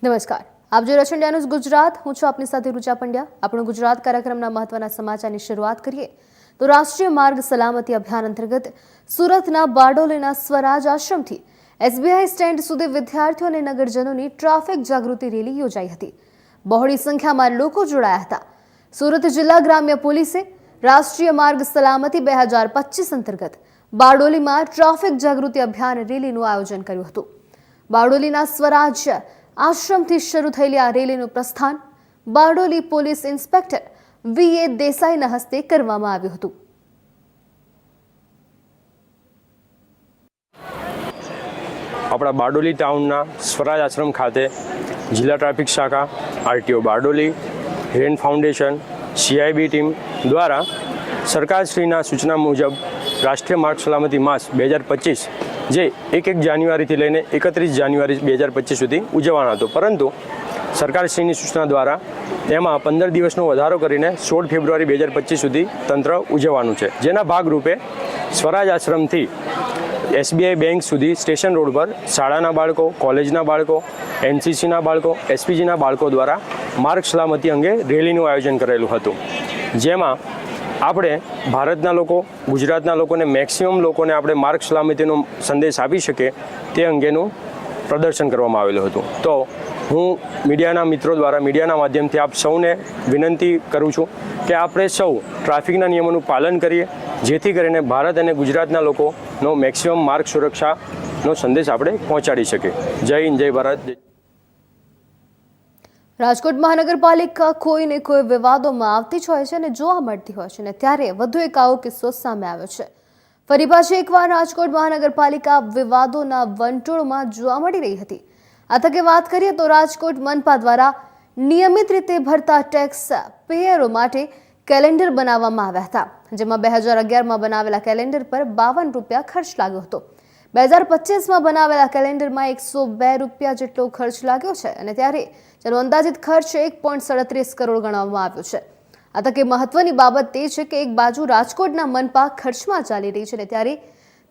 નમસ્કાર, આપ જોઈ રહ્યા છો ઇન્ડિયા ન્યૂઝ ગુજરાત। હું છું આપની સાથે રુચા પંડ્યા। આપણો ગુજરાત કાર્યક્રમના મહત્વના સમાચારની શરૂઆત કરીએ તો રાષ્ટ્રીય માર્ગ સલામતી અભિયાન અંતર્ગત સુરતના બારડોલીના સ્વરાજ આશ્રમથી એસબીઆઈ સ્ટેન્ડ સુધી વિદ્યાર્થીઓ અને નગરજનોની ટ્રાફિક જાગૃતિ રેલી યોજાઈ હતી। બહોળી સંખ્યામાં લોકો જોડાયા હતા। સુરત જિલ્લા ગ્રામ્ય પોલીસે રાષ્ટ્રીય માર્ગ સલામતી 2025 અંતર્ગત બારડોલીમાં ટ્રાફિક જાગૃતિ અભિયાન રેલીનું આયોજન કર્યું હતું। બારડોલીના સ્વરાજ આશ્રમથી શરૂ થયેલી આ રેલીનું પ્રસ્થાન બારડોલી પોલીસ ઇન્સ્પેક્ટર વીએ દેસાઈના હસ્તે કરવામાં આવ્યું હતું। આપણા બારડોલી ટાઉનના સ્વરાજ આશ્રમ ખાતે જિલ્લા ટ્રાફિક શાખા, RTO Bardoli, Hiren foundation, CIB team દ્વારા સરકારશ્રીના સૂચના મુજબ રાષ્ટ્રીય માર્ગ સલામતી માસ 2025 જે 1 જાન્યુઆરીથી લઈને 31 જાન્યુઆરી 2025 સુધી ઉજવવાનો હતો, પરંતુ સરકારશ્રીની સૂચના દ્વારા તેમાં 15 દિવસનો વધારો કરીને 16 ફેબ્રુઆરી 2025 સુધી તંત્ર ઉજવવાનું છે। જેના ભાગરૂપે સ્વરાજ આશ્રમથી એસબીઆઈ બેંક સુધી સ્ટેશન રોડ પર શાળાના બાળકો, કોલેજના બાળકો, એનસીસીના બાળકો, એસપીજીના બાળકો દ્વારા માર્ગ સલામતી અંગે રેલીનું આયોજન કરેલું હતું। જેમાં આપણે ભારતના લોકો, ગુજરાતના લોકોને, મેક્સિમમ લોકોને આપણે માર્ગ સલામતીનો સંદેશ આપી શકીએ તે અંગેનું પ્રદર્શન કરવામાં આવેલું હતું। તો હું મીડિયાના મિત્રો દ્વારા, મીડિયાના માધ્યમથી આપ સૌને વિનંતી કરું છું કે આપણે સૌ ટ્રાફિકના નિયમોનું પાલન કરીએ, જેથી કરીને ભારત અને ગુજરાતના લોકોનો મેક્સિમમ માર્ગ સુરક્ષાનો સંદેશ આપણે પહોંચાડી શકીએ। જય હિન્દ, જય ભારત। રાજકોટ મહાનગરપાલિકા કોઈને કોઈ વિવાદોમાં આવતી જ હોય છે અને જોવા મળતી હોય છે, ને ત્યારે વધુ એક આવો કિસ્સો સામે આવ્યો છે। ફરી પાછી એકવાર રાજકોટ મહાનગરપાલિકા વિવાદોના વંટોળમાં જોવા મળી રહી હતી। આ તકે વાત કરીએ તો રાજકોટ મનપા દ્વારા નિયમિત રીતે ભરતા ટેક્સ પેયરો માટે કેલેન્ડર બનાવવામાં આવ્યા હતા, જેમાં 2011માં બનાવેલા કેલેન્ડર પર 52 રૂપિયા ખર્ચ લાગ્યો હતો। 2025માં બનાવેલા કેલેન્ડરમાં 102 રૂપિયા જેટલો ખર્ચ લાગ્યો છે અને ત્યારે જેનો અંદાજિત ખર્ચ 1.37 કરોડ ગણવામાં આવ્યો છે। આ તકે મહત્વની બાબત તે છે કે એક બાજુ રાજકોટના મનપા ખર્ચમાં ચાલી રહી છે ને ત્યારે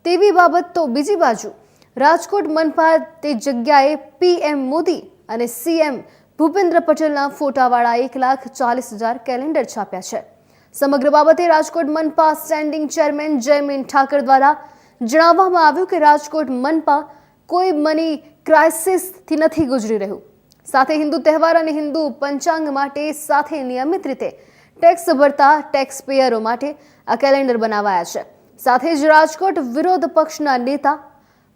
તેવી બાબત તો બીજી બાજુ રાજકોટ મનપા તે જગ્યાએ પીએમ મોદી અને સીએમ ભૂપેન્દ્ર પટેલના ફોટાવાળા 1,40,000 કેલેન્ડર છાપ્યા છે। સમગ્ર બાબતે રાજકોટ મનપા સ્ટેન્ડિંગ ચેરમેન જયમીન ઠાકર દ્વારા જણાવવામાં આવ્યું કે રાજકોટ મનપા કોઈ મની ક્રાઇસિસથી નથી ગુજરી રહ્યું। સાથે હિન્દુ તહેવાર અને હિન્દુ પંચાંગ માટે સાથે નિયમિત રીતે ટેક્સ ભરતા ટેક્સ પેયરો માટે આ કેલેન્ડર બનાવાયા છે। સાથે જ રાજકોટ વિરોધ પક્ષના નેતા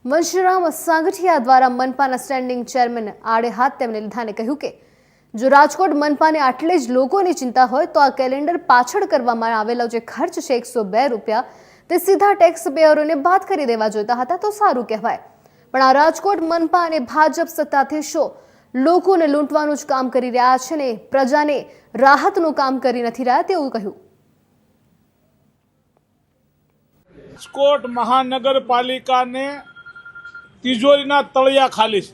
વંશરામ સાંગઠિયા દ્વારા મનપાના સ્ટેન્ડિંગ ચેરમેન આડે હાથ તેમને લીધાને કહ્યું કે જો રાજકોટ મનપાને આટલે જ લોકોની ચિંતા હોય તો આ કેલેન્ડર પાછળ કરવામાં આવેલો જે ખર્ચ છે 102 રૂપિયા તે સીધા ટેક્સ પેયરોને બાદ કરી દેવા જોઈતા હતા તો સારું કહેવાય, પણ આ રાજકોટ મનપા અને ભાજપ સત્તાધીશો લોકોને લૂંટવાનું જ કામ કરી રહ્યા છે ને પ્રજાને રાહતનું કામ કરી નથી રહ્યા તેવું કહ્યું। રાજકોટ મહાનગરપાલિકાને તિજોરીના તળિયા ખાલી છે।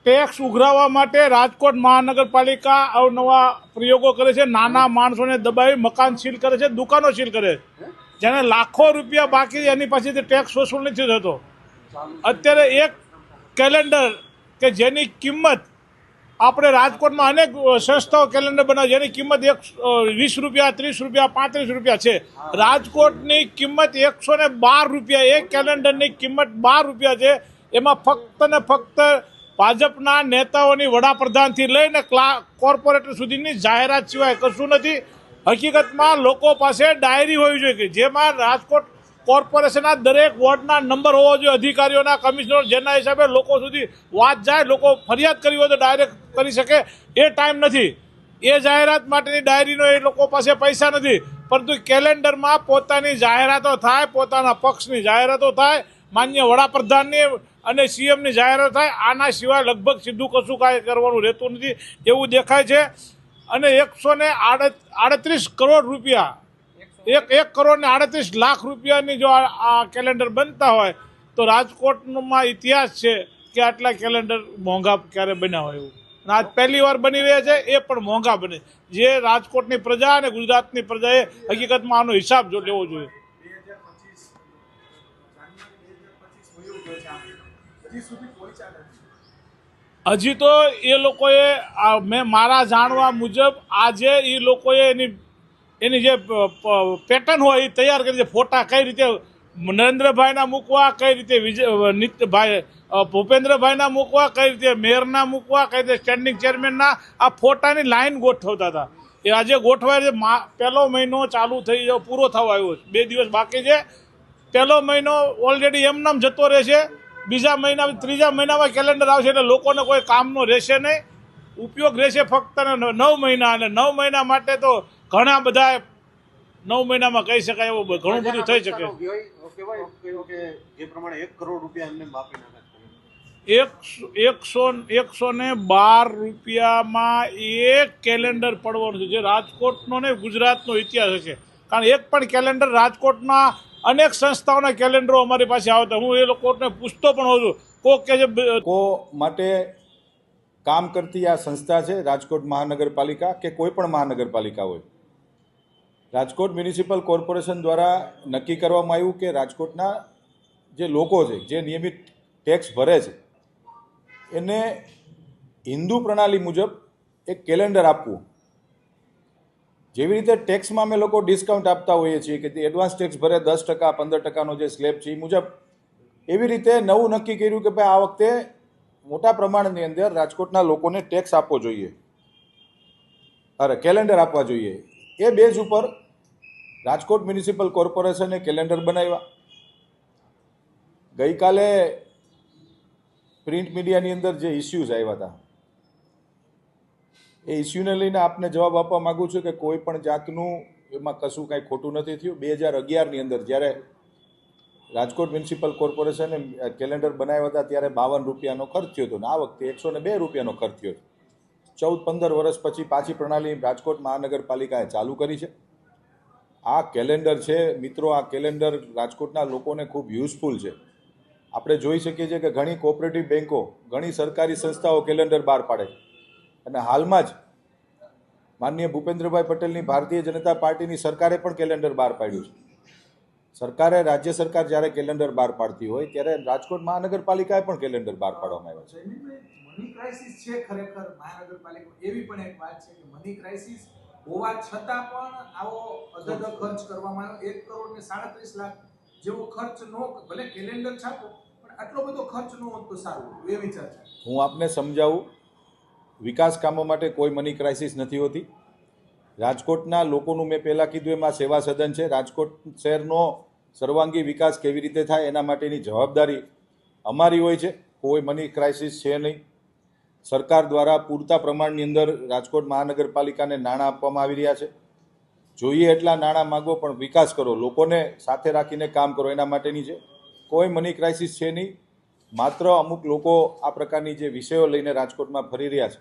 ટેક્સ ઉઘરાવવા માટે રાજકોટ મહાનગરપાલિકા અવનવા પ્રયોગો કરે છે। નાના માણસોને દબાવી મકાન સીલ કરે છે, દુકાનો સીલ કરે છે, જેને લાખો રૂપિયા બાકી એની પાસેથી ટેક્સ વસૂલ નથી થતો। અત્યારે એક કેલેન્ડર કે જેની કિંમત આપણે રાજકોટમાં અનેક સંસ્થાઓ કેલેન્ડર બનાવે જેની કિંમત 20 રૂપિયા, 30 રૂપિયા, 35 રૂપિયા છે। રાજકોટની કિંમત 112 રૂપિયા, એક કેલેન્ડરની કિંમત 12 રૂપિયા છે। એમાં ફક્ત ને ફક્ત ભાજપના નેતાઓની વડાપ્રધાનથી લઈને કોર્પોરેટર સુધીની જાહેરાત સિવાય કશું નથી। હકીકતમાં લોકો પાસે ડાયરી હોવી જોઈએ કે જેમાં રાજકોટ કોર્પોરેશનના દરેક વોર્ડના નંબર હોવો જોઈએ, અધિકારીઓના, કમિશનર, જેના હિસાબે લોકો સુધી વાત જાય, લોકો ફરિયાદ કરી હોય તો ડાયરેક્ટ કરી શકે। એ ટાઈમ નથી, એ જાહેરાત માટેની ડાયરીનો એ લોકો પાસે પૈસા નથી, પરંતુ કેલેન્ડરમાં પોતાની જાહેરાતો થાય, પોતાના પક્ષની જાહેરાતો થાય, માન્ય વડાપ્રધાનની અને સીએમની જાહેરાત થાય। આના સિવાય લગભગ સીધું કશું કાંઈ કરવાનું રહેતું નથી એવું દેખાય છે। અને 138 કરોડ રૂપિયા, 1,38,00,000 રૂપિયાની જો આ કેલેન્ડર બનતા હોય તો રાજકોટમાં ઇતિહાસ છે કે આટલા કેલેન્ડર મોંઘા ક્યારે બન્યા હોય એવું, અને આજ પહેલી વાર બની રહ્યા છે, એ પણ મોંઘા બને। જે રાજકોટની પ્રજા અને ગુજરાતની પ્રજાએ હકીકતમાં આનો હિસાબ જો લેવો જોઈએ। હજી સુધી પહોંચ્યા નથી। હજી તો એ લોકોએ મેં મારા જાણવા મુજબ આજે એ લોકોએ એની જે પેટર્ન હોય એ તૈયાર કરી છે. ફોટા કઈ રીતે નરેન્દ્રભાઈના મૂકવા, કઈ રીતે નિત્યભાઈ ભૂપેન્દ્રભાઈના મૂકવા, કઈ રીતે મેયરના મૂકવા, કઈ રીતે સ્ટેન્ડિંગ ચેરમેનના, આ ફોટાની લાઈન ગોઠવતા હતા. એ આજે ગોઠવાય છે. પહેલો મહિનો ચાલુ થઈ જાવ, પૂરો થવા આવ્યો છે. 2 દિવસ બાકી છે. પહેલો મહિનો ઓલરેડી એમનામ જતો રહેશે. બીજા મહિના, ત્રીજા મહિનામાં કેલેન્ડર આવશે એટલે લોકોને કોઈ કામનો રહેશે નહીં. ઉપયોગ રહેશે ફક્ત 9 મહિના, અને 9 મહિના માટે તો ઘણા બધા 9 મહિનામાં કહી શકાય એવું ઘણું બધું થઈ શકે. જે પ્રમાણે 1 કરોડ રૂપિયા એમને માપી નાખે 112 રૂપિયામાં એક કેલેન્ડર પડવાનું છે, જે રાજકોટનો ને ગુજરાતનો ઇતિહાસ હશે. કારણ એક પણ કેલેન્ડર, રાજકોટના અનેક સંસ્થાઓના કેલેન્ડરો અમારી પાસે આવતા, હું એ લોકોને પૂછતો પણ હોઉં છું. કોક કે જે લોકો માટે કામ કરતી આ સંસ્થા છે રાજકોટ મહાનગરપાલિકા કે કોઈ પણ મહાનગરપાલિકા હોય. રાજકોટ મ્યુનિસિપલ કોર્પોરેશન દ્વારા નક્કી કરવામાં આવ્યું કે રાજકોટના જે લોકો છે, જે નિયમિત ટેક્સ ભરે છે, એને હિન્દુ પ્રણાલી મુજબ એક કેલેન્ડર આપવું. જેવી રીતે ટેક્સમાં અમે લોકો ડિસ્કાઉન્ટ આપતા હોઈએ છીએ કે એડવાન્સ ટેક્સ ભરે 10%, 15%નો જે સ્લેબ છે એ મુજબ, એવી રીતે નવું નક્કી કર્યું કે ભાઈ આ વખતે મોટા પ્રમાણની અંદર રાજકોટના લોકોને ટેક્સ આપવો જોઈએ, કેલેન્ડર આપવા જોઈએ. એ બેઝ ઉપર રાજકોટ મ્યુનિસિપલ કોર્પોરેશને કેલેન્ડર બનાવ્યા. ગઈકાલે પ્રિન્ટ મીડિયાની અંદર જે ઇસ્યુઝ આવ્યા હતા, એ ઇસ્યુને લઈને આપને જવાબ આપવા માગું છું કે કોઈ પણ જાતનું એમાં કશું કાંઈ ખોટું નથી થયું. 2011ની અંદર જ્યારે રાજકોટ મ્યુનિસિપલ કોર્પોરેશને કેલેન્ડર બનાવ્યા હતા ત્યારે 52 રૂપિયાનો ખર્ચ થયો હતો, અને આ વખતે 102 રૂપિયાનો ખર્ચ થયો છે. 14-15 વર્ષ પછી પાછી પ્રણાલી રાજકોટ મહાનગરપાલિકાએ ચાલુ કરી છે. આ કેલેન્ડર છે મિત્રો, આ કેલેન્ડર રાજકોટના લોકોને ખૂબ યુઝફુલ છે. આપણે જોઈ શકીએ છીએ કે ઘણી કોઓપરેટિવ બેન્કો, ઘણી સરકારી સંસ્થાઓ કેલેન્ડર બહાર પાડે છે. અને હાલમાં જ માનનીય ભૂપેન્દ્રભાઈ પટેલની ભારતીય જનતા પાર્ટીની સરકારે પણ કેલેન્ડર બહાર પાડ્યું છે. સરકારે, રાજ્ય સરકાર જ્યારે કેલેન્ડર બહાર પાડતી હોય ત્યારે રાજકોટ મહાનગરપાલિકાએ પણ કેલેન્ડર બહાર પાડવામાં આવ્યા છે. મની ક્રાઇસિસ છે ખરેખર મહાનગરપાલિકા, એવી પણ એક વાત છે કે મની ક્રાઇસિસ હોવા છતાં પણ આવો અધધ ખર્ચ કરવામાં આવ્યો. 1 કરોડ ને 37 લાખ જેવો ખર્ચ નો, ભલે કેલેન્ડર છાપો પણ આટલો બધો ખર્ચ ન હોત તો સારું, એ વિચાર છે. હું આપને સમજાવું, વિકાસ કામો માટે કોઈ મની ક્રાઇસિસ નથી હોતી. રાજકોટના લોકોનું મેં પહેલાં કીધું એમાં સેવા સદન છે. રાજકોટ શહેરનો સર્વાંગી વિકાસ કેવી રીતે થાય એના માટેની જવાબદારી અમારી હોય છે. કોઈ મની ક્રાઇસિસ છે નહીં. સરકાર દ્વારા પૂરતા પ્રમાણની અંદર રાજકોટ મહાનગરપાલિકાને નાણાં આપવામાં આવી રહ્યા છે. જોઈએ એટલા નાણાં માગો પણ વિકાસ કરો, લોકોને સાથે રાખીને કામ કરો, એના માટેની છે. કોઈ મની ક્રાઇસિસ છે નહીં. માત્ર અમુક લોકો આ પ્રકારની જે વિષયો લઈને રાજકોટમાં ફરી રહ્યા છે,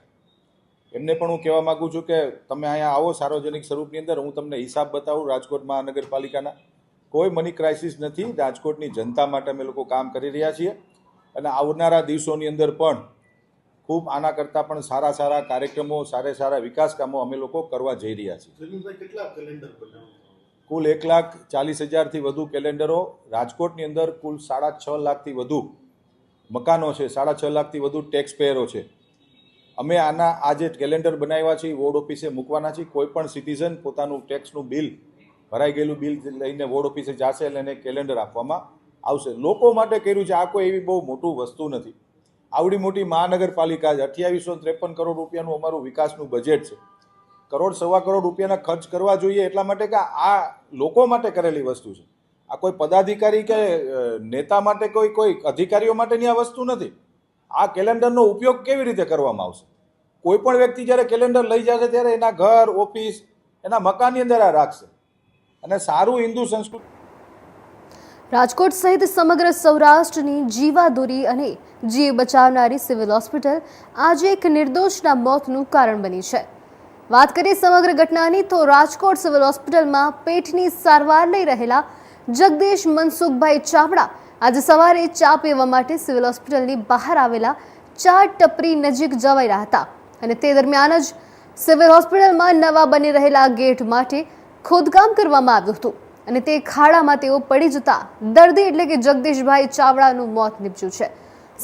એમને પણ હું કહેવા માગું છું કે તમે અહીંયા આવો સાર્વજનિક સ્વરૂપની અંદર, હું તમને હિસાબ બતાવું રાજકોટ મહાનગરપાલિકાના. કોઈ મની ક્રાઇસિસ નથી. રાજકોટની જનતા માટે અમે લોકો કામ કરી રહ્યા છીએ અને આવનારા દિવસોની અંદર પણ ખૂબ આના કરતાં પણ સારા સારા કાર્યક્રમો, સારા વિકાસ કામો અમે લોકો કરવા જઈ રહ્યા છીએ. કેટલા કેલેન્ડર બનાવ્યા? કુલ 1,40,000થી વધુ કેલેન્ડરો, રાજકોટની અંદર કુલ 6.5 લાખથી વધુ મકાનો છે, 6.5 લાખથી વધુ ટેક્સ પેયરો છે. અમે આ જે કેલેન્ડર બનાવ્યા છે એ વોર્ડ ઓફિસે મૂકવાના છીએ. કોઈ પણ સિટીઝન પોતાનું ટેક્સનું બિલ, ભરાઈ ગયેલું બિલ લઈને વોર્ડ ઓફિસે જશે એટલે એને કેલેન્ડર આપવામાં આવશે. લોકો માટે કર્યું છે. આ કોઈ એવી બહુ મોટું વસ્તુ નથી. આવડી મોટી મહાનગરપાલિકા છે, 2853 કરોડ રૂપિયાનું અમારું વિકાસનું બજેટ છે. 1.25 કરોડ રૂપિયાના ખર્ચ કરવા જોઈએ એટલા માટે કે આ લોકો માટે કરેલી વસ્તુ છે. આ કોઈ પદાધિકારી કે નેતા માટે, કોઈ અધિકારીઓ માટેની આ વસ્તુ નથી. આ કેલેન્ડરનો ઉપયોગ કેવી રીતે કરવામાં આવશે? કોઈ પણ વ્યક્તિ જ્યારે કેલેન્ડર લઈ જશે ત્યારે એના ઘર, ઓફિસ, એના મકાનની અંદર આ રાખશે અને સારું હિન્દુ સંસ્કૃતિ. રાજકોટ સહિત સમગ્ર સૌરાષ્ટ્રની જીવાદોરી અને જીવ બચાવનારી સિવિલ હોસ્પિટલ આજે એક નિર્દોષના મોતનું કારણ બની છે. વાત કરીએ સમગ્ર ઘટનાની તો રાજકોટ સિવિલ હોસ્પિટલમાં પેટની સારવાર લઈ રહેલા જગદીશ મનસુખભાઈ ચાવડા આજે સવારે ચા પીવા માટે સિવિલ હોસ્પિટલની બહાર આવેલા ચા ટપરી નજીક જવાઈ રહ્યા હતા અને તે દરમિયાન જ સિવિલ હોસ્પિટલમાં નવા બની રહેલા ગેટ માટે ખોદકામ કરવામાં આવ્યું હતું અને તે ખાડામાં તેઓ પડી જતા દર્દી એટલે કે જગદીશભાઈ ચાવડાનું મોત નીપજ્યું છે.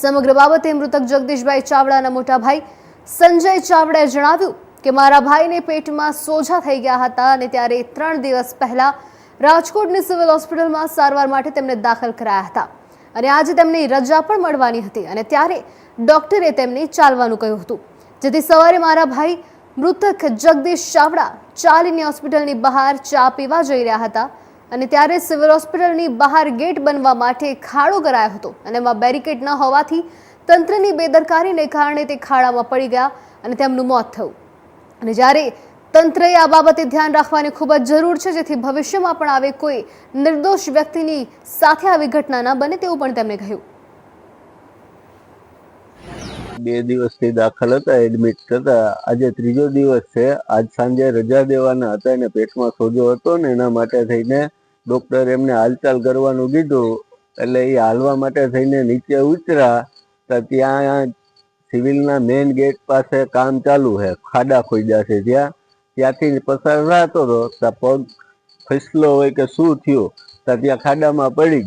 સમગ્ર બાબતે મૃતક જગદીશભાઈ ચાવડાના મોટા ભાઈ સંજય ચાવડાએ જણાવ્યું કે મારા ભાઈને પેટમાં સોજા થઈ ગયા હતા અને ત્યારે 3 દિવસ પહેલા રાજકોટની સિવિલ હોસ્પિટલમાં સારવાર માટે તેમને દાખલ કરાયા હતા અને આજે તેમની રજા પણ મળવાની હતી અને ત્યારે ડોક્ટરે તેમને ચાલવાનું કહ્યું હતું, જેથી સવારે મારા ભાઈ મૃતક જગદીશ ચાવડા ચાલીને હોસ્પિટલની બહાર ચા પીવા જઈ રહ્યા હતા અને ત્યારે સિવિલ હોસ્પિટલની બહાર ગેટ બનવા માટે ખાડો કરાયો હતો અને એમાં બેરિકેડ ન હોવાથી તંત્રની બેદરકારીને કારણે તે ખાડામાં પડી ગયા અને તેમનું મોત થયું અને જ્યારે તંત્રએ આ બાબતે ધ્યાન રાખવાની ખૂબ જ જરૂર છે, જેથી ભવિષ્યમાં પણ આવે કોઈ નિર્દોષ વ્યક્તિની સાથે આવી ઘટના ન બને તેવું પણ તેમણે કહ્યું. 2 દિવસથી દાખલ હતા, એડમિટ થતા. આજે 3જો દિવસ છે. આજ સાંજે રજા દેવાના હતા અને પેટમાં સોજો હતો ને એના માટે થઈને ડોક્ટર એમને હાલચાલ કરવાનું કીધું એટલે એ હાલવા માટે થઈને નીચે ઉતર્યા તો ત્યાં સિવિલના મેઇન ગેટ પાસે કામ ચાલુ છે, ખાડા ખોદ્યા છે, ત્યાંથી પસાર થતો હતો તો પગ ફસલો હોય કે શું થયું તો ત્યાં ખાડામાં પડી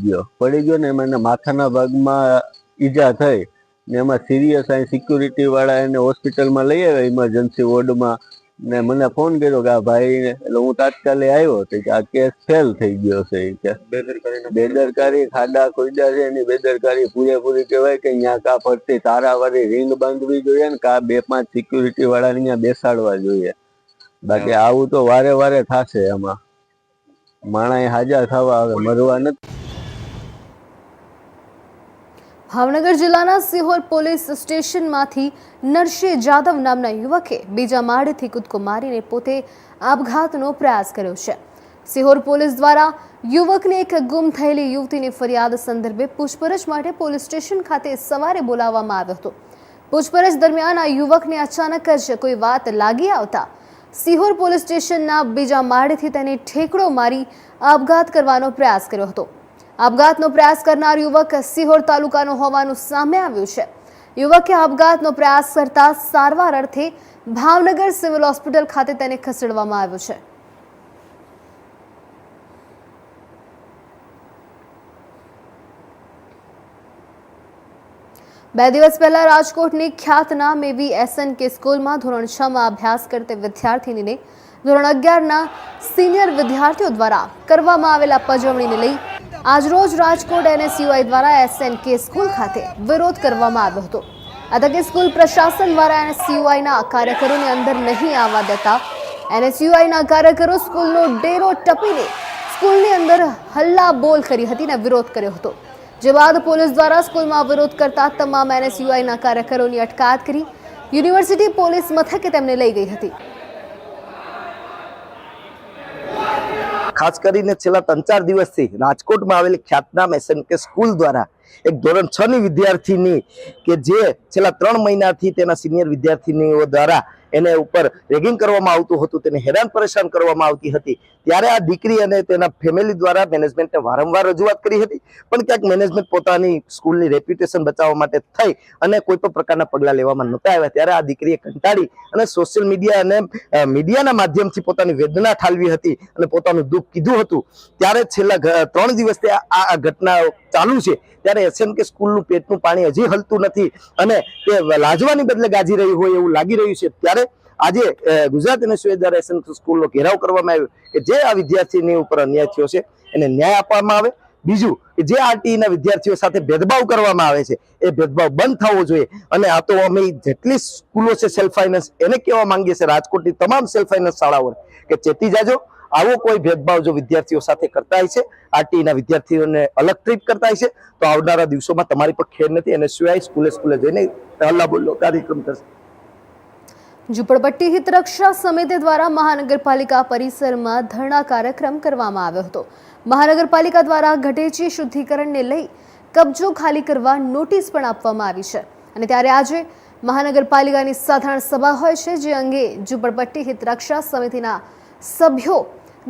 ગયો ને એમાં માથાના ભાગમાં ઈજા થઈ ને એમાં સિરિયસ અહીં સિક્યુરિટી વાળા એને હોસ્પિટલમાં લઈ આવ્યા ઇમરજન્સી વોર્ડમાં ને મને ફોન કર્યો કે આ ભાઈ, એટલે હું તાત્કાલિક આવ્યો તો કે આ કેસ ફેલ થઈ ગયો છે. કે બેદરકારી ખાડા ખોદ્યા છે એની બેદરકારી પૂરેપૂરી કહેવાય કે અહીંયા કા ફરતી તારાવાળી રીંગ બાંધવી જોઈએ ને કા 2-5 સિક્યુરિટી વાળાને અહીંયા બેસાડવા જોઈએ. બાકી આવું તો વારે વારે થશે. એમાં માણસ હાજર થવા હવે મરવા નથી. ભાવનગર જિલ્લાના સિહોર પોલીસ સ્ટેશનમાંથી નરસિંહ જાદવ નામના યુવકે બીજા માળેથી કૂદકો મારીને પોતે આપઘાતનો પ્રયાસ કર્યો છે. સિહોર પોલીસ દ્વારા યુવકને એક ગુમ થયેલી યુવતીની ફરિયાદ સંદર્ભે પૂછપરછ માટે પોલીસ સ્ટેશન ખાતે સવારે બોલાવવામાં આવ્યો હતો. પૂછપરછ દરમિયાન આ યુવકને અચાનક જ કોઈ વાત લાગી આવતા સિહોર પોલીસ સ્ટેશનના બીજા માળેથી તેને ઠેકડો મારી આપઘાત કરવાનો પ્રયાસ કર્યો હતો. આપઘાતનો પ્રયાસ કરનાર યુવક સિહોર તાલુકાનો હોવાનું સામે આવ્યું છે. યુવકે આપઘાતનો પ્રયાસ કરતા સારવાર અર્થે ભાવનગર સિવિલ હોસ્પિટલ ખાતે તેને ખસેડવામાં આવ્યો છે. બે દિવસ પહેલા રાજકોટની ખ્યાતનામ એવી SNK સ્કૂલમાં ધોરણ 6માં અભ્યાસ કરતી વિદ્યાર્થીનીને ધોરણ 11ના સિનિયર વિદ્યાર્થીઓ દ્વારા કરવામાં આવેલા પજવણીને લઈ આજરોજ રાજકોટ NSUI દ્વારા SNK સ્કૂલ ખાતે વિરોધ કરવામાં આવ્યો હતો. આ તકે સ્કૂલ પ્રશાસન દ્વારા NSUIના કાર્યકરોને અંદર નહીં આવવા દેતા NSUIના કાર્યકરો સ્કૂલનો ડેરો ટપીને સ્કૂલની અંદર હલ્લા બોલ કરી હતી અને વિરોધ કર્યો હતો. જે બાદ પોલીસ દ્વારા સ્કૂલમાં વિરોધ કરતા તમામ NSUIના કાર્યકરોની અટકાયત કરી યુનિવર્સિટી પોલીસ મથકે તેમને લઈ ગઈ હતી. ખાસ કરીને છેલ્લા 3-4 દિવસથી રાજકોટમાં આવેલી ખ્યાતનામ SNK સ્કૂલ દ્વારા એક ધોરણ 6ની વિદ્યાર્થીની કે જે છેલ્લા 3 મહિનાથી તેના સિનિયર વિદ્યાર્થીનીઓ દ્વારા એને ઉપર રેગિંગ કરવામાં આવતું હતું, તેને હેરાન પરેશાન કરવામાં આવતી હતી. ત્યારે આ દીકરી અને તેના ફેમિલી દ્વારા મેનેજમેન્ટને વારંવાર રજૂઆત કરી હતી, પણ ક્યાંક મેનેજમેન્ટ પોતાની સ્કૂલની રેપ્યુટેશન બચાવવા માટે થઈ અને કોઈ પણ પ્રકારના પગલાં લેવામાં નહોતા આવ્યા. ત્યારે આ દીકરીએ કંટાળી અને સોશિયલ મીડિયા અને મીડિયાના માધ્યમથી પોતાની વેદના ઠાલવી હતી અને પોતાનું દુઃખ કીધું હતું. ત્યારે છેલ્લા 3 દિવસથી આ ઘટના ચાલુ છે. ત્યારે SNK સ્કૂલનું પેટનું પાણી હજી હલતું નથી અને તે લાજવાની બદલે ગાજી રહી હોય એવું લાગી રહ્યું છે. ત્યારે આજે ગુજરાત NSUI દ્વારા SNK સ્કૂલનો ઘેરાવ કરવામાં આવ્યો કે જે આ વિદ્યાર્થીની ઉપર અન્યાય થયો છે એને ન્યાય આપવામાં આવે. બીજું કે જે RTEના વિદ્યાર્થીઓ સાથે ભેદભાવ કરવામાં આવે છે એ ભેદભાવ બંધ થવો જોઈએ. અને આ તો અમે જેટલી સ્કૂલો છે સેલ્ફ ફાઇનાન્સ એને કહેવા માંગીએ છીએ, રાજકોટની તમામ સેલ્ફ ફાઇનાન્સ શાળાઓને કે ચેતી જાજો. આવો કોઈ ભેદભાવ જો વિદ્યાર્થીઓ સાથે કરતા હોય છે, RTEના વિદ્યાર્થીઓને અલગ ટ્રીટ કરતા હોય છે, તો આવનારા દિવસોમાં તમારી પર ખેર નથી. NSUI સ્કૂલે જઈને હલ્લા બોલનો કાર્યક્રમ કરશે. ઝુંપડપટ્ટી હિતરક્ષા સમિતિ દ્વારા મહાનગરપાલિકા પરિસરમાં ધરણા કાર્યક્રમ કરવામાં આવ્યો હતો. મહાનગરપાલિકા દ્વારા ગઢેચી શુદ્ધિકરણને લઈ કબજો ખાલી કરવા નોટિસ પણ આપવામાં આવી છે અને ત્યારે આજે મહાનગરપાલિકાની સાધારણ સભા હોય છે, જે અંગે ઝુંપડપટ્ટી હિતરક્ષા સમિતિના સભ્યો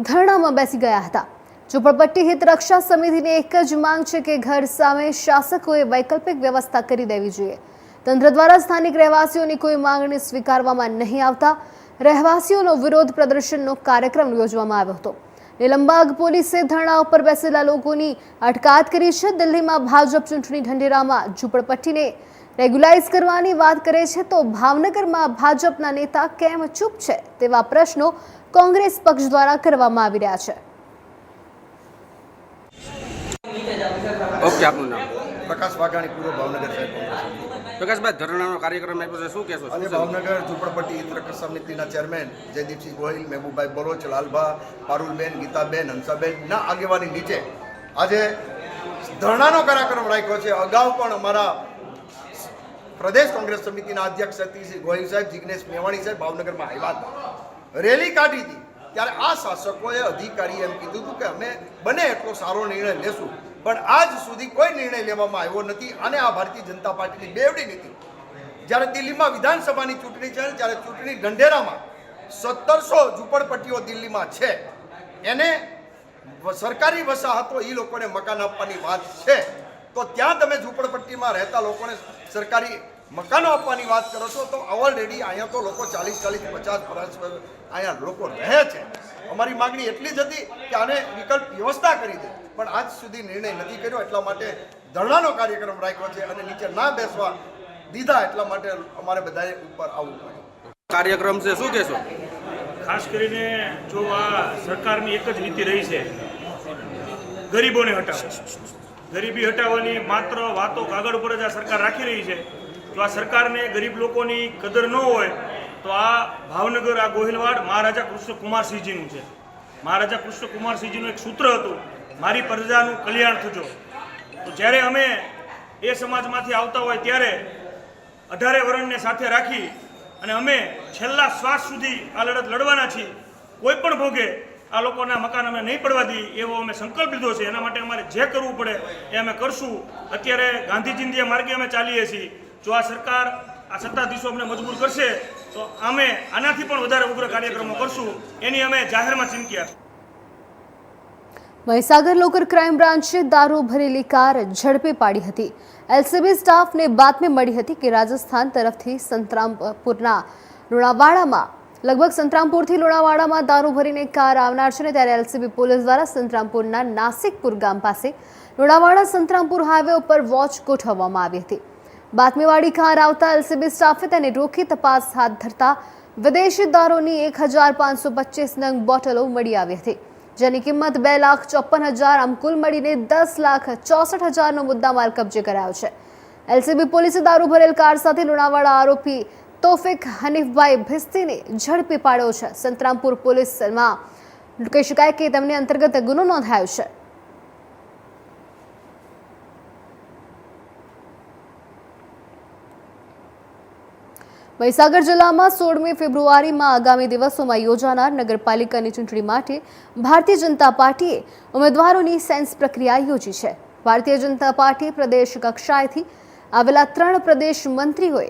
ધરણામાં બેસી ગયા હતા. ઝુંપડપટ્ટી હિતરક્ષા સમિતિની એક જ માંગ છે કે ઘર સામે શાસકોએ વૈકલ્પિક વ્યવસ્થા કરી દેવી જોઈએ. તંત્ર દ્વારા સ્થાનિક રહેવાસીઓની કોઈ માંગણી સ્વીકારવામાં નહીં આવતા રહેવાસીઓનો વિરોધ પ્રદર્શનનો કાર્યક્રમ યોજવામાં આવ્યો હતો. નીલમબાગ પોલીસે ધરણા ઉપર બેસેલા લોકોની અટકાયત કરી છે. દિલ્હીમાં ભાજપ ચૂંટણી ઢંઢેરામાં ઝૂંપડપટ્ટીને રેગ્યુલાઇઝ કરવાની વાત કરે છે તો ભાવનગરમાં ભાજપના નેતા કેમ ચૂપ છે તેવા પ્રશ્નો કોંગ્રેસ પક્ષ દ્વારા કરવામાં આવી રહ્યા છે. ઓકે, આપનું નામ? પ્રકાશ વાઘાણી, પૂર્વ ભાવનગર સાહેબ. પ્રકાશભાઈ, ધરણાનો કાર્યક્રમ આપ્યો છે, શું કહેશો? આજે ભાવનગર ઝૂંપડપટ્ટી હિતરક્ષક સમિતિના ચેરમેન જયદીપસિંહ ગોહિલ, મહેબૂબભાઈ બલોચ, લાલભા, પારુલબેન, ગીતાબેન, હંસાબેનના આગેવાની નીચે આજે ધરણાનો કાર્યક્રમ રાખ્યો છે. અગાઉ પણ અમારા પ્રદેશ કોંગ્રેસ સમિતિના અધ્યક્ષ સતીશસિંહ ગોહિલ સાહેબ, જિગ્નેશ મેવાણી સાહેબ ભાવનગરમાં આવ્યા હતા, રેલી કાઢી હતી. ત્યારે આ શાસકોએ અધિકારી એમ કીધું હતું કે અમે બને એટલો સારો નિર્ણય લેશું, પણ આજ સુધી કોઈ નિર્ણય લેવામાં આવ્યો નથી. અને આ ભારતીય જનતા પાર્ટીની બેવડી નીતિ. જ્યારે દિલ્હીમાં વિધાનસભાની ચૂંટણી છે, ત્યારે ચૂંટણી ઢંઢેરામાં 1700 ઝૂંપડપટ્ટીઓ દિલ્હીમાં છે, એને સરકારી વસાહતો એ લોકોને મકાન આપવાની વાત છે, તો ત્યાં તમે ઝૂંપડપટ્ટીમાં રહેતા લોકોને સરકારી મકાનો આપવાની વાત કરો છો. તો ઓલરેડી અહીંયા તો લોકો 40-50 વર્ષ અહીંયા લોકો રહે છે. અમારી માગણી એટલી જ હતી કે આને વિકલ્પ વ્યવસ્થા કરી દે, પણ આજ સુધી નિર્ણય નથી કર્યો. એટલા માટે ધરણાનો કાર્યક્રમ રાખ્યો છે અને નીચે ના બેસવા દીધા, એટલા માટે અમારે બધાએ ઉપર આવવું પડ્યું. કાર્યક્રમ છે, શું કહેશો? ખાસ કરીને જો આ સરકારની એક જ નીતિ રહી છે, ગરીબોને હટાવો. ગરીબી હટાવવાની માત્ર વાતો કાગળ ઉપર જ આ સરકાર રાખી રહી છે. જો આ સરકારને ગરીબ લોકોની કદર ન હોય તો આ ભાવનગર, આ ગોહિલવાડ મહારાજા કૃષ્ણકુમારસિંહજીનું છે. મહારાજા કૃષ્ણકુમારસિંહજીનું એક સૂત્ર હતું, મારી પ્રજાનું કલ્યાણ થજો. તો જ્યારે અમે એ સમાજમાંથી આવતા હોય ત્યારે 18 વર્ણને સાથે રાખી અને અમે છેલ્લા શ્વાસ સુધી આ લડત લડવાના છીએ. કોઈ પણ ભોગે આ લોકોના મકાન અમે નહીં પડવા દઈએ એવો અમે સંકલ્પ લીધો છે. એના માટે અમારે જે કરવું પડે એ અમે કરશું. અત્યારે ગાંધીજીના માર્ગે અમે ચાલીએ છીએ. જો આ સરકાર, આ સત્તાધીશો અમને મજબૂર કરશે તો અમે આનાથી પણ વધારે ઉગ્ર કાર્યક્રમો કરશું, એની અમે જાહેરમાં ચીમકી આપી. મહીસાગર લોકર ક્રાઇમ બ્રાન્ચે દારૂ ભરેલી કાર ઝડપી પાડી હતી. એલસીબી સ્ટાફને બાતમી મળી હતી કે રાજસ્થાન તરફથી સંતરામપુરના લુણાવાડામાં લગભગ સંતરામપુરથી લુણાવાડામાં દારૂ ભરીને કાર આવનાર છે. ત્યારે એલસીબી પોલીસ દ્વારા સંતરામપુરના નાસિકપુર ગામ પાસે લુણાવાડા સંતરામપુર હાઈવે ઉપર વોચ ગોઠવવામાં આવી હતી. બાતમીવાળી કાર આવતા એલસીબી સ્ટાફે તેને રોકી તપાસ હાથ ધરતા વિદેશી દારૂની 1525 નંગ બોટલો મળી આવી હતી, જેની કિંમત 2,54,000, આમ કુલ મળીને 10,64,000નો મુદ્દામાલ કબજે કરાયો છે. એલસીબી પોલીસે દારૂ ભરેલ કાર સાથે લુણાવાડા આરોપી તોફિક હનીફભાઈ ભિસ્તીને ઝડપી પાડ્યો છે. સંતરામપુર પોલીસમાં કહી શકાય કે તેમની અંતર્ગત ગુનો નોંધાયો છે. મહીસાગર જિલ્લામાં 16મી ફેબ્રુઆરીમાં આગામી દિવસોમાં યોજાનાર નગરપાલિકાની ચૂંટણી માટે ભારતીય જનતા પાર્ટીએ ઉમેદવારોની સેન્સ પ્રક્રિયા યોજી છે. ભારતીય જનતા પાર્ટી પ્રદેશ કક્ષાએથી આવેલા 3 પ્રદેશ મંત્રીઓએ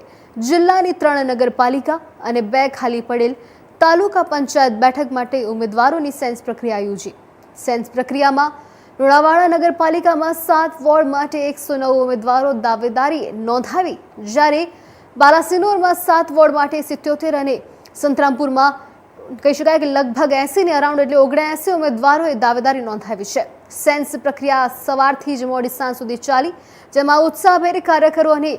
જિલ્લાની 3 નગરપાલિકા અને 2 ખાલી પડેલ તાલુકા પંચાયત બેઠક માટે ઉમેદવારોની સેન્સ પ્રક્રિયા યોજી. સેન્સ પ્રક્રિયામાં લુણાવાડા નગરપાલિકામાં 7 વોર્ડ માટે 109 ઉમેદવારો દાવેદારી નોંધાવી, જ્યારે બાલાસિનોરમાં 7 વોર્ડ માટે 77 અને સંતરામપુરમાં કહી શકાય કે લગભગ 80 ને અરાઉન્ડ એટલે 79 ઉમેદવારોએ દાવેદારી નોંધાવી છે. સેન્સ પ્રક્રિયા સવારથી જ મોડી સાંજ સુધી ચાલી, જેમાં ઉત્સાહભેર કાર્યકરો અને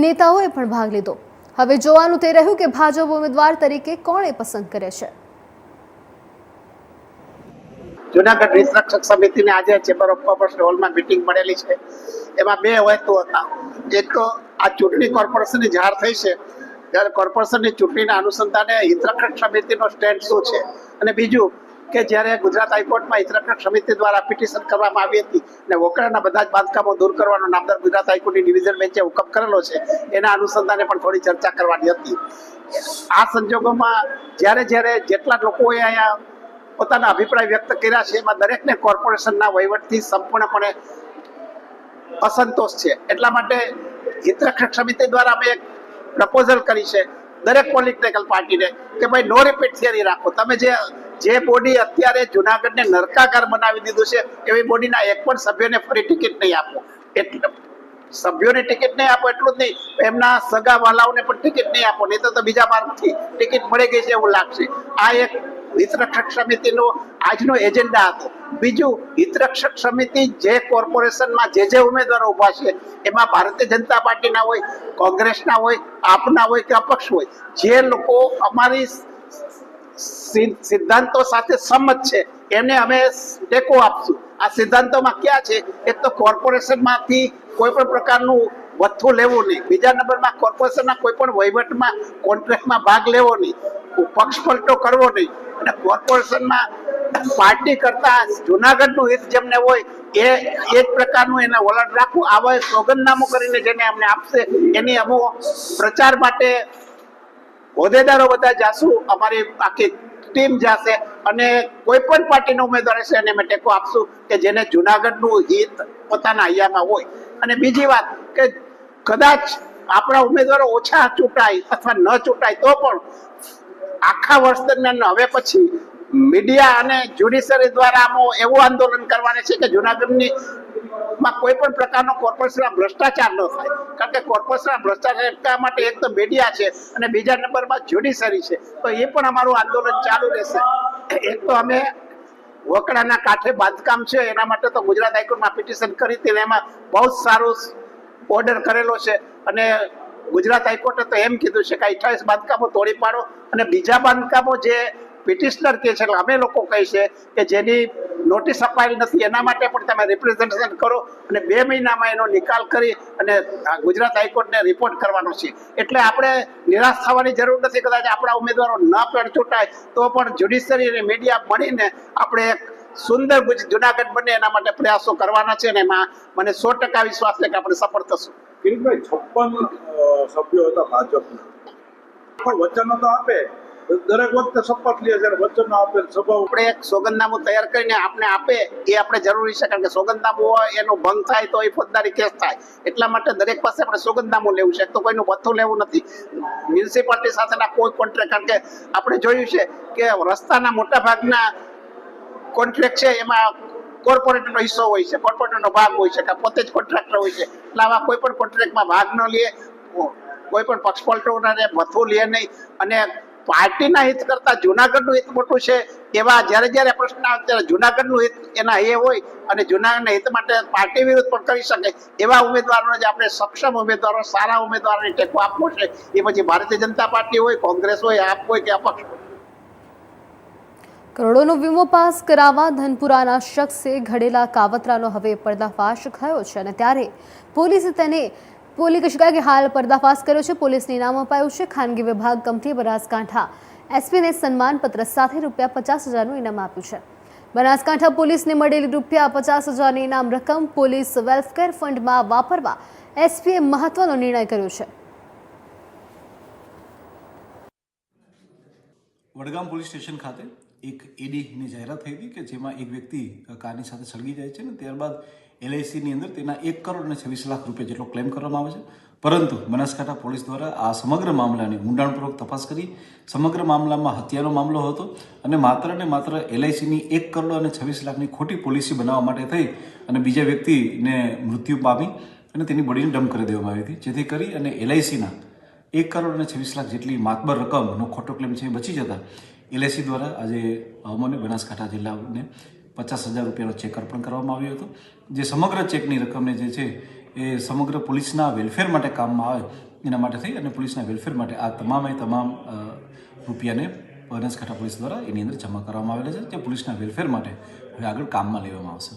નેતાઓએ પણ ભાગ લીધો. હવે જોવાનું તે રહ્યું કે ભાજપ ઉમેદવાર તરીકે કોણે પસંદ કરે છે. જુનાગઢ હિતરક્ષક સમિતિને આજે ચેમ્બર ઓફ કોમર્સ હોલમાં મીટિંગ મળેલી છે. એમાં 2 હેતુ હતા. એક તો આ ચૂંટણી કોર્પોરેશનની જાહેર થઈ છે ત્યારે કોર્પોરેશનની ચૂંટણીના અનુસંધાને હિતરક્ષક સમિતિનો સ્ટેન્ડ શું છે, અને બીજું કે જ્યારે ગુજરાત હાઈકોર્ટમાં હિતરક્ષક સમિતિ દ્વારા પિટિશન કરવામાં આવી હતી અને વોકરાના બધા જ બાંધકામો દૂર કરવાનો નામદાર ગુજરાત હાઈકોર્ટની ડિવિઝન બેન્ચે હુકમ કરેલો છે, એના અનુસંધાને પણ થોડી ચર્ચા કરવાની હતી. આ સંજોગોમાં જ્યારે જેટલા લોકોએ અહીંયા પોતાના અભિપ્રાય વ્યક્ત કર્યા છે એમાં દરેકને કોર્પોરેશનના વહીવટથી સંપૂર્ણપણે અસંતોષ છે. એટલા માટે હિતરક્ષક સમિતિ દ્વારા અમે એક પ્રપોઝલ કરી છે દરેક પોલિટિકલ પાર્ટીને કે ભાઈ નો રિપીટ થિયરી રાખો. તમે જે બોડી અત્યારે જુનાગઢને નરકાગાર બનાવી દીધું છે એવી બોડીના એક પણ સભ્યોને ફરી ટિકિટ નહીં આપો. એટલે સભ્યોને ટિકિટ નહીં આપો એટલું જ નહીં, એમના સગા વાલાઓને પણ ટિકિટ નહીં આપો, નહીં તો બીજા માર્ગથી ટિકિટ મળી ગઈ છે એવું લાગશે. આ એક હિતરક્ષક સમિતિનો આજનો એજન્ડા હતો. બીજું, હિતરક્ષક સમિતિ જે કોર્પોરેશનમાં જે ઉમેદવારો ઊભા છે એમાં ભારતીય જનતા પાર્ટીના હોય, કોંગ્રેસના હોય, આપના હોય કે અપક્ષ હોય, જે લોકો અમારી સિદ્ધાંતો સાથે સંમત છે એને અમે ટેકો આપશું. આ સિદ્ધાંતોમાં ક્યાં છે? એક તો કોર્પોરેશનમાંથી કોઈ પણ પ્રકારનું વથ્થું લેવું નહીં. બીજા નંબરમાં કોર્પોરેશનના કોઈ પણ વહીવટમાં કોન્ટ્રાક્ટમાં ભાગ લેવો નહીં, પક્ષપલટો કરવો નહીં, અને કોર્પોરેશનમાં પાર્ટી કરતા જુનાગઢનું હિત જેમને હોય એ જ પ્રકારનું એને વલણ રાખવું. આવા સોગંદનામું કરીને જેને અમને આપશે એની અમો પ્રચાર માટે હોદ્દેદારો બધા જાશું, અમારી આખી ટીમ જશે અને કોઈ પણ પાર્ટીનો ઉમેદવાર હશે એને અમે ટેકો આપશું કે જેને જુનાગઢનું હિત પોતાના હૈયામાં હોય. અને બીજી વાત કે કદાચ આપણા ઉમેદવારો ઓછા ચૂંટાય અથવા ન ચૂંટાય તો પણ આખા વર્ષ દરમિયાન હવે પછી મીડિયા અને જ્યુડિશરી દ્વારા એવું આંદોલન કરવાનું છે કે જુનાગઢની માં કોઈ પણ પ્રકારનો કોર્પોરેશનના ભ્રષ્ટાચાર ન થાય. કારણ કે કોર્પોરેશનના ભ્રષ્ટાચાર અટકાવવા માટે એક તો મીડિયા છે અને બીજા નંબરમાં જ્યુડિશરી છે. તો એ પણ અમારું આંદોલન ચાલુ રહેશે. એક તો અમે વકડાના કાંઠે બાંધકામ છે એના માટે તો ગુજરાત હાઈકોર્ટમાં પિટિશન કરી હતી, એમાં બહુ જ સારું ઓર્ડર કરેલો છે અને ગુજરાત હાઈકોર્ટે તો એમ કીધું છે કે 28 બાંધકામો તોડી પાડો અને બીજા બાંધકામો જે પિટિશનર કહે છે, અમે લોકો કહી છે કે જેની નોટિસ અપાયેલી નથી એના માટે પણ તમે રિપ્રેઝન્ટેશન કરો અને 2 મહિનામાં એનો નિકાલ કરી અને ગુજરાત હાઈકોર્ટને રિપોર્ટ કરવાનો છે. એટલે આપણે નિરાશ થવાની જરૂર નથી. કદાચ આપણા ઉમેદવારો ન પણ ચૂંટાય તો પણ જ્યુડિશરી અને મીડિયા મળીને આપણે એક સુંદર જુનાગઢ બને એના માટે પ્રયાસો કરવાના છે અને એમાં મને 100% વિશ્વાસ છે કે આપણે સફળ થશું. કિરીટભાઈ, 56 સભ્યો હતા ભાજપના, પણ વચનો તો આપે, દરેક વખતે શપથ લે છે, વચનો આપે, સભા આપણે એક સોગંદનામું તૈયાર કરીને આપણે આપે એ આપણે જરૂરી છે. કારણ કે સોગંદનામું હોય એનો ભંગ થાય તો એ ફોજદારી કેસ થાય. એટલા માટે દરેક પાસે આપણે સોગંદનામું લેવું છે. તો કોઈનું વથ્થું લેવું નથી. મ્યુનિસિપાલિટી સાથેના કોઈ કોન્ટ્રાક્ટ, કારણ કે આપણે જોયું છે કે રસ્તાના મોટા ભાગના કોન્ટ્રાક્ટ છે એમાં કોર્પોરેટરનો હિસ્સો હોય છે, કોર્પોરેટરનો ભાગ હોય છે કે પોતે જ કોન્ટ્રાક્ટર હોય છે. એટલે આવા કોઈ પણ કોન્ટ્રાક્ટમાં ભાગ ન લે, કોઈ પણ પક્ષપલટોને વથ્થું લે નહીં. અને પાર્ટીના હિત કરતા જુનાગઢનું હિત મોટું છે એવા જ્યારે પ્રશ્ન આવે ત્યારે જુનાગઢનું હિત એના એ હોય અને જુનાગઢના હિત માટે પાર્ટી વિરુદ્ધ પણ કરી શકે એવા ઉમેદવારોને જે આપણે સક્ષમ ઉમેદવારો, સારા ઉમેદવારોને ટેકો આપવો છે. એ પછી ભારતીય જનતા પાર્ટી હોય, કોંગ્રેસ હોય, આપ હોય કે અપક્ષ હોય. કરોડોનો વીમો પાસ કરાવવા ધનપુરાના શખ્સે ઘડેલા કાવતરાનો હવે પર્દાફાશ થયો છે અને ત્યારે પોલીસે તેને કહી શકાય કે હાલ પર્દાફાશ કર્યો છે. પોલીસને ઇનામ અપાયું છે. ખાનગી વિભાગ કંપની બનાસકાંઠા એસપીને સન્માનપત્ર સાથે ₹50,000નું ઇનામ આપ્યું છે. બનાસકાંઠા પોલીસને મળેલી ₹50,000ની ઇનામ રકમ પોલીસ વેલફેર ફંડમાં વાપરવા એસપીએ મહત્વનો નિર્ણય કર્યો છે. વડગામ પોલીસ સ્ટેશન ખાતે એક એડીની જાહેરાત થઈ હતી કે જેમાં એક વ્યક્તિ કારની સાથે સળગી જાય છે ને ત્યારબાદ LICની અંદર તેના 1 કરોડ અને 26 લાખ રૂપિયા જેટલો ક્લેમ કરવામાં આવે છે. પરંતુ બનાસકાંઠા પોલીસ દ્વારા આ સમગ્ર મામલાની ઊંડાણપૂર્વક તપાસ કરી સમગ્ર મામલામાં હત્યાનો મામલો હતો અને માત્ર LICની 1 કરોડ અને 26 લાખની ખોટી પોલિસી બનાવવા માટે થઈ અને બીજા વ્યક્તિને મૃત્યુ પામી અને તેની બોડીને ડમ્પ કરી દેવામાં આવી હતી. જેથી કરી અને LICના 1 કરોડ અને 26 લાખ જેટલી માતબર રકમનો ખોટો ક્લેમ છે બચી જતા LIC દ્વારા આજે અમને બનાસકાંઠા જિલ્લાને 50,000 રૂપિયાનો ચેક અર્પણ કરવામાં આવ્યો હતો. જે સમગ્ર ચેકની રકમને જે છે એ સમગ્ર પોલીસના વેલફેર માટે કામમાં આવે એના માટે થઈ અને પોલીસના વેલફેર માટે આ તમામ રૂપિયાને બનાસકાંઠા પોલીસ દ્વારા એની અંદર જમા કરવામાં આવેલા છે, જે પોલીસના વેલફેર માટે હવે આગળ કામમાં લેવામાં આવશે.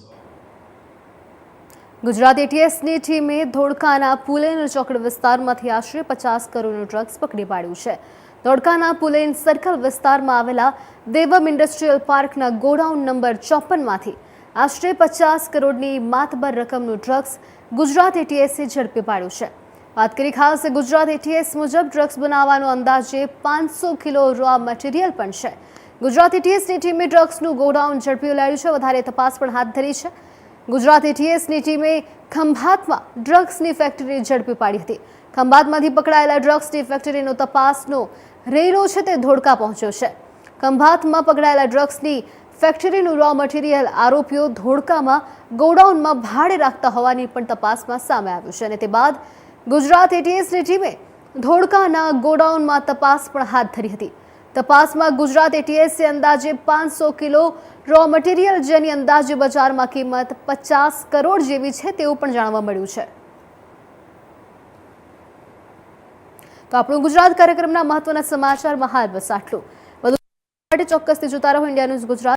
ગુજરાત ATSની ટીમે ધોળકાના પુલેન ચોકડ વિસ્તારમાંથી આશરે 50 કરોડનું ડ્રગ્સ પકડી પાડ્યું છે. ધોળકાના પુલેન સર્કલ વિસ્તારમાં આવેલા દેવમ ઇન્ડસ્ટ્રીયલ પાર્કના ગોડાઉન નંબર 54માંથી આશરે 50 કરોડની માતબર રકમનું ડ્રગ્સ ગુજરાત ATSએ ઝડપી પાડ્યું છે. વાત કરી ખાસ ગુજરાત ATS મુજબ ડ્રગ્સ બનાવવાનો અંદાજે 500 કિલો રો મટીરિયલ પણ છે. ગુજરાત ATSની ટીમે ડ્રગ્સનું ગોડાઉન ઝડપી લાવ્યું છે. વધારે તપાસ પણ હાથ ધરી છે. ગુજરાત ATSની ટીમે ખંભાતમાં ડ્રગ્સની ફેક્ટરી ઝડપી પાડી હતી. ખંભાતમાંથી પકડાયેલા ડ્રગ્સની ફેક્ટરીનો તપાસનો રેલો છે તે ધોળકા પહોંચ્યો છે. ખંભાતમાં પકડાયેલા ડ્રગ્સની ફેક્ટરીનું રો મટીરિયલ આરોપીઓ ધોળકામાં ગોડાઉનમાં ભાડે રાખતા હોવાની પણ તપાસમાં સામે આવ્યું છે અને તે બાદ ગુજરાત ATSની ટીમે ધોળકાના ગોડાઉનમાં તપાસ પણ હાથ ધરી હતી. તપાસમાં ગુજરાત એટીએસે અંદાજે 500 કિલો રો મટીરિયલ જેની અંદાજે બજારમાં કિંમત 50 કરોડ જેવી છે તેવું પણ જાણવા મળ્યું છે. તો આપણું ગુજરાત કાર્યક્રમના મહત્વના સમાચારમાં હાલ બસ આટલું. વધુ માટે ચોક્કસથી જોતા રહો ઇન્ડિયા ન્યૂઝ ગુજરાત.